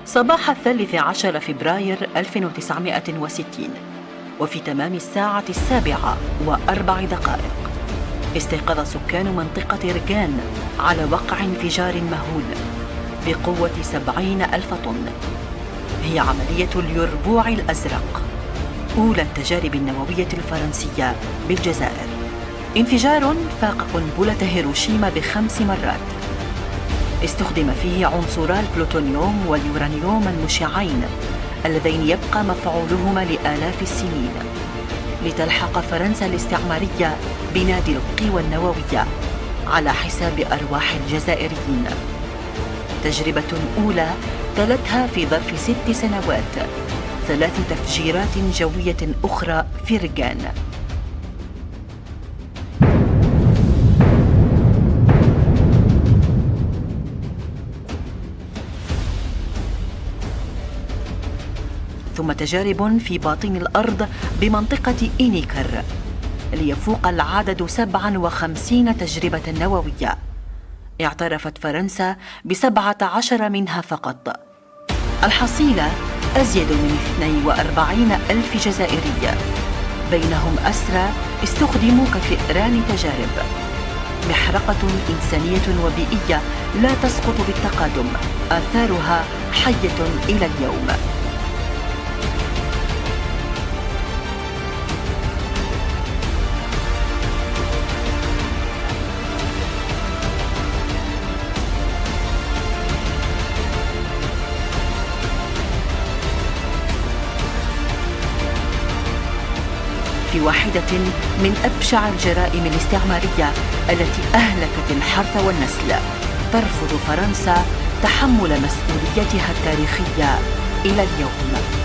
صباح 13 فبراير 1960، وفي تمام 7:04 استيقظ سكان منطقة رجان على وقع انفجار مهول بقوة 70,000 طن. هي عملية اليربوع الأزرق، أولى التجارب النووية الفرنسية بالجزائر. انفجار فاق قنبلة هيروشيما ب5 مرات. استخدم فيه عنصرا البلوتونيوم واليورانيوم المشعين اللذين يبقى مفعولهما لآلاف السنين، لتلحق فرنسا الاستعمارية بنادي القوى النووية على حساب أرواح الجزائريين. تجربة أولى تلتها في ظرف 6 سنوات 3 تفجيرات جوية أخرى في رجان. ثم تجارب في باطن الأرض بمنطقة إينيكر، ليفوق العدد 57 تجربة نووية. اعترفت فرنسا ب17 منها فقط. الحصيلة أزيد من 42,000 جزائري، بينهم أسرى استخدموا كفئران تجارب. محرقة إنسانية وبيئية لا تسقط بالتقادم، آثارها حية إلى اليوم. في واحدة من أبشع الجرائم الاستعمارية التي أهلكت الحرث والنسل، ترفض فرنسا تحمل مسؤوليتها التاريخية إلى اليوم.